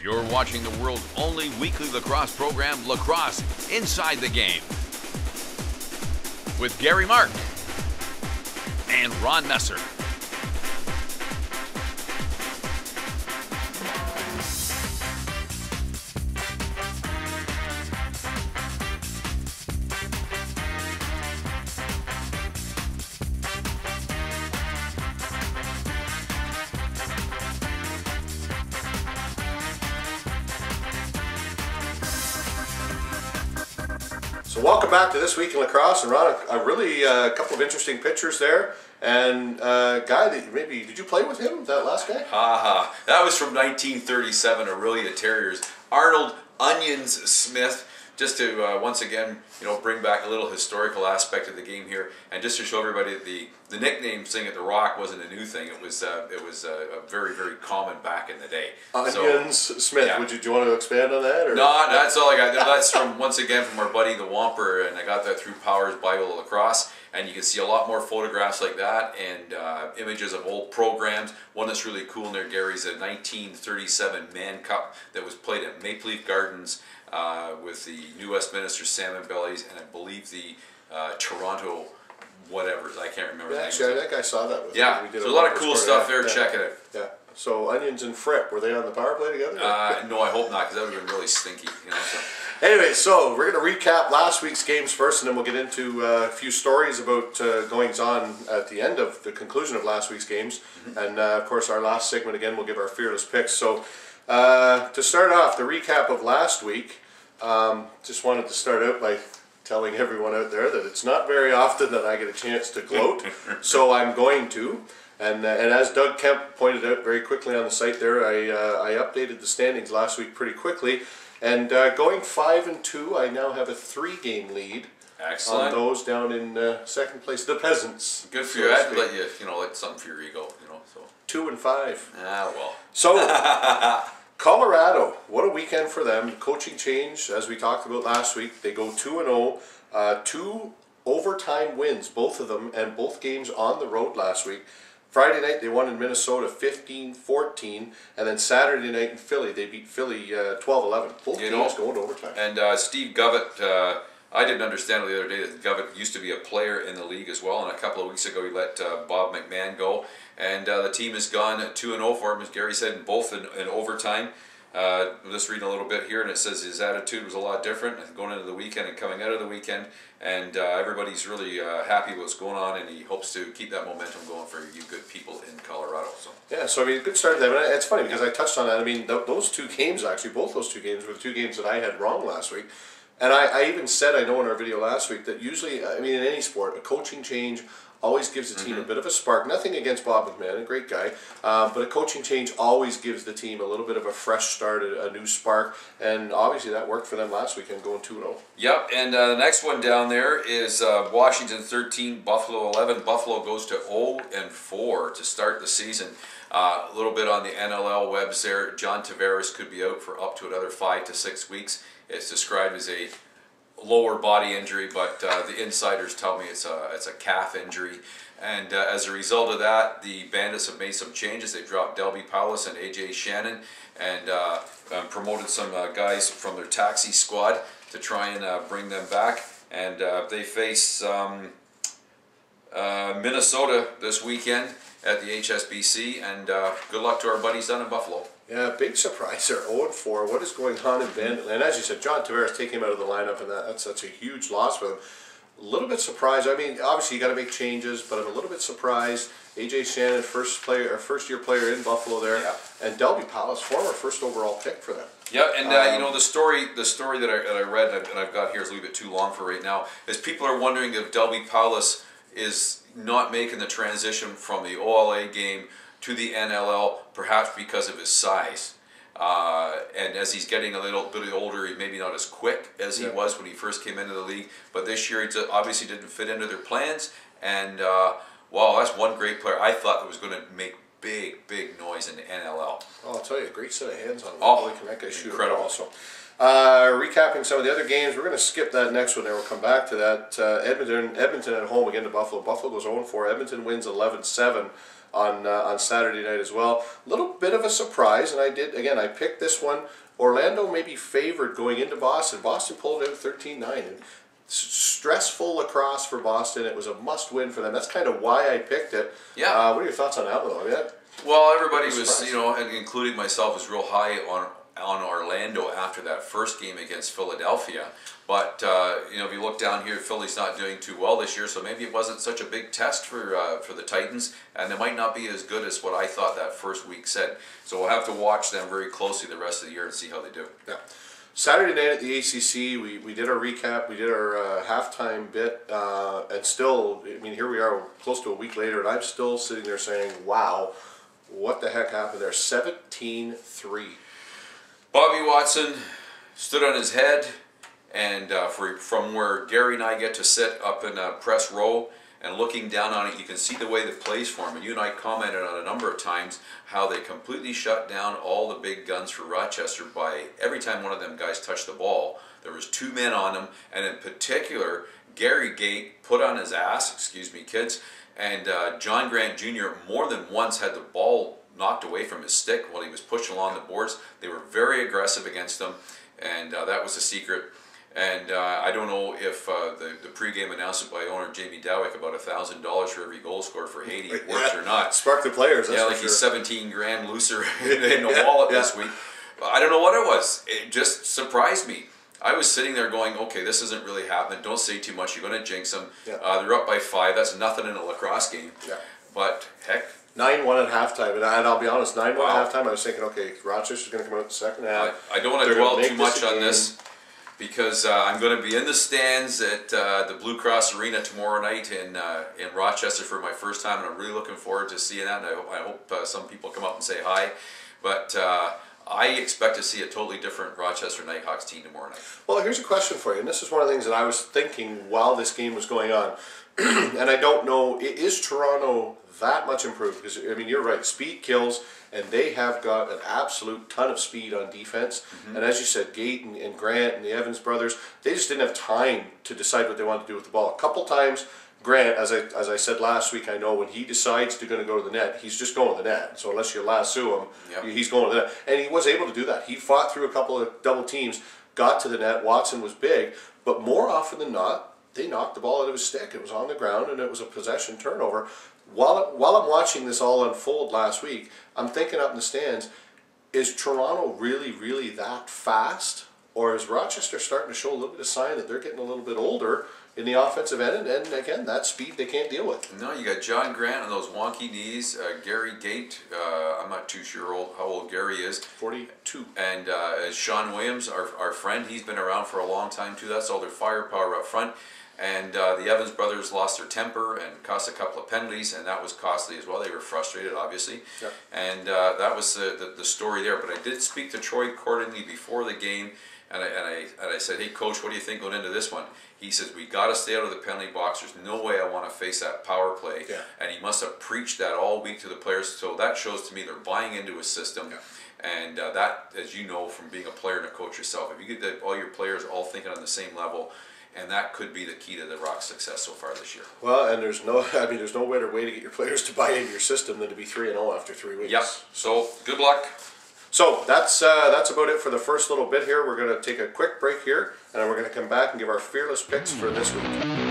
You're watching the world's only weekly lacrosse program, Lacrosse Inside the Game, with Gary Mark and Ron Messer. So welcome back to This Week in Lacrosse, and Ron, a couple of interesting pictures there, and a guy that maybe, did you play with him, that last guy? That was from 1937, Aurelia Terriers. Arnold Onions Smith, just to once again, bring back a little historical aspect of the game here, and just to show everybody that the nickname "Sing at the Rock" wasn't a new thing. It was very, very common back in the day. Onions Smith. Yeah. Do you want to expand on that? Or? No, that's all I got. That's from once again from our buddy the Whomper, and I got that through Powers Bible of Lacrosse. And you can see a lot more photographs like that and images of old programs. One that's really cool in there, Gary, is a 1937 Man Cup that was played at Maple Leaf Gardens with the New Westminster Salmon Bellies and I believe the Toronto whatever. I can't remember. Yeah, actually, I think I saw that. With yeah, so a lot of cool stuff there. Check it out. Yeah. So Onions and Fripp, were they on the power play together? No, I hope not, because that would have been really stinky. So. Anyway, so we're going to recap last week's games first, and then we'll get into a few stories about goings-on at the end of the conclusion of last week's games. Mm-hmm. And, of course, our last segment, again, we'll give our fearless picks. So, to start off, the recap of last week, just wanted to start out by telling everyone out there that it's not very often that I get a chance to gloat, so I'm going to. And as Doug Kemp pointed out very quickly on the site there, I updated the standings last week pretty quickly. And going 5-2, I now have a 3-game lead. Excellent. On those down in second place, the Peasants. Good for you. I had to let you, let something for your ego, So 2-5. Ah, well. So Colorado, what a weekend for them. Coaching change, as we talked about last week. They go 2-0, 2 overtime wins, both of them, and both games on the road last week. Friday night they won in Minnesota 15-14, and then Saturday night in Philly they beat Philly 12-11. Both games going to overtime. And Steve Govett, I didn't understand the other day that Govett used to be a player in the league as well, and a couple of weeks ago he let Bob McMahon go, and the team has gone 2-0 for him, as Gary said, both in overtime. I'm just reading a little bit here, and it says his attitude was a lot different going into the weekend and coming out of the weekend, and everybody's really happy with what's going on, and he hopes to keep that momentum going for you good people in Colorado. So yeah, so I mean, good start to that. It's funny because I touched on that. I mean, those 2 games actually, both those 2 games were the 2 games that I had wrong last week. And I even said, I know in our video last week, that usually, I mean, in any sport, a coaching change always gives the team a bit of a spark. Nothing against Bob McMahon, a great guy, but a coaching change always gives the team a little bit of a fresh start, a new spark, and obviously that worked for them last weekend, going 2-0. Yep, and the next one down there is Washington 13, Buffalo 11. Buffalo goes to 0-4 to start the season. A little bit on the NLL webs there. John Tavares could be out for up to another 5 to 6 weeks. It's described as a lower body injury, but the insiders tell me it's a calf injury. And as a result of that, the Bandits have made some changes. They dropped Delby Powless and AJ Shannon, and promoted some guys from their taxi squad to try and bring them back. And they face Minnesota this weekend at the HSBC, and good luck to our buddies down in Buffalo. Yeah, big surprise there, 0-4. What is going on in Bandit? And as you said, John Tavares taking him out of the lineup, and that's a huge loss for them. A little bit surprised. I mean, obviously you got to make changes, but I'm a little bit surprised. AJ Shannon, first-year player in Buffalo there, yeah. And Delby Powless, former first overall pick for them. Yeah, and the story that I read and I've got here is a little bit too long for right now. Is people are wondering if Delby Powless is not making the transition from the OLA game to the NLL, perhaps because of his size. And as he's getting a little bit older, he maybe not as quick as he was when he first came into the league. But this year, he obviously didn't fit into their plans. And wow, that's one great player I thought that was going to make big noise in the NLL. Oh, I'll tell you, a great set of hands on him. Oh, that guy shoot incredible. Also. Recapping some of the other games, we're going to skip that next one there. We'll come back to that. Edmonton at home again to Buffalo. Buffalo goes 0-4. Edmonton wins 11-7. on Saturday night as well. A little bit of a surprise, and I picked this one. Orlando may be favored going into Boston. Boston pulled it out 13-9. And stressful lacrosse for Boston. It was a must-win for them. That's kind of why I picked it. Yeah. What are your thoughts on that one, though? I mean, well, everybody was, including myself, was real high on Orlando after that first game against Philadelphia. But, if you look down here, Philly's not doing too well this year, so maybe it wasn't such a big test for the Titans, and they might not be as good as what I thought that first week said. So we'll have to watch them very closely the rest of the year and see how they do. Yeah. Saturday night at the ACC, we did our recap, we did our halftime bit, and still, I mean, here we are close to a week later, and I'm still sitting there saying, wow, what the heck happened there? 17-3. Bobby Watson stood on his head, and from where Gary and I get to sit up in press row and looking down on it, you can see the way the plays form. And you and I commented on a number of times how they completely shut down all the big guns for Rochester by every time one of them guys touched the ball, there was 2 men on him, and in particular, Gary Gate put on his ass, excuse me kids, and John Grant Jr. more than once had the ball knocked away from his stick while he was pushing along the boards. They were very aggressive against him, and that was the secret. And I don't know if the pregame announcement by owner Jamie Dowick about $1,000 for every goal scored for Haiti worked or not. Spark the players, that's like he's 17 grand looser in the wallet this week. I don't know what it was. It just surprised me. I was sitting there going, okay, this isn't really happening. Don't say too much. You're going to jinx them. Yeah. They're up by 5. That's nothing in a lacrosse game. Yeah. But heck. 9-1 at halftime, and I'll be honest, 9-1 at halftime, I was thinking, okay, Rochester's going to come out in the second half. I don't want to dwell too much on this, because I'm going to be in the stands at the Blue Cross Arena tomorrow night in Rochester for my first time, and I'm really looking forward to seeing that, and I hope some people come up and say hi. But I expect to see a totally different Rochester Nighthawks team tomorrow night. Well, here's a question for you, and this is one of the things that I was thinking while this game was going on, and I don't know, is Toronto that much improved? Because, I mean, you're right, speed kills, and they have got an absolute ton of speed on defense. And as you said, Gate and Grant and the Evans brothers, they just didn't have time to decide what they wanted to do with the ball. A couple times, Grant, as I said last week, I know when he decides to go to the net, he's just going to the net. So unless you lasso him, he's going to the net. And he was able to do that. He fought through a couple of double teams, got to the net. Watson was big, but more often than not, they knocked the ball out of his stick. It was on the ground, and it was a possession turnover. While I'm watching this all unfold last week, I'm thinking up in the stands, is Toronto really, really that fast? Or is Rochester starting to show a little bit of sign that they're getting a little bit older in the offensive end? And again, that speed they can't deal with. No, you got John Grant on those wonky knees. Gary Gate, I'm not too sure how old Gary is. 42. And Sean Williams, our friend, he's been around for a long time too. That's all their firepower up front. And the Evans brothers lost their temper and cost a couple of penalties, and that was costly as well. They were frustrated, obviously. Yep. And that was the story there. But I did speak to Troy accordingly before the game, and I said, hey, Coach, what do you think going into this one? He says, we got to stay out of the penalty box. There's no way I want to face that power play. Yeah. And he must have preached that all week to the players. So that shows to me they're buying into his system. Yeah. And that, as you know from being a player and a coach yourself, if you get all your players all thinking on the same level, and that could be the key to the Rock's success so far this year. Well, and there's no better way to get your players to buy into your system than to be 3-0 after 3 weeks. Yep. So good luck. So that's about it for the first little bit here. We're going to take a quick break here, and then we're going to come back and give our fearless picks for this week.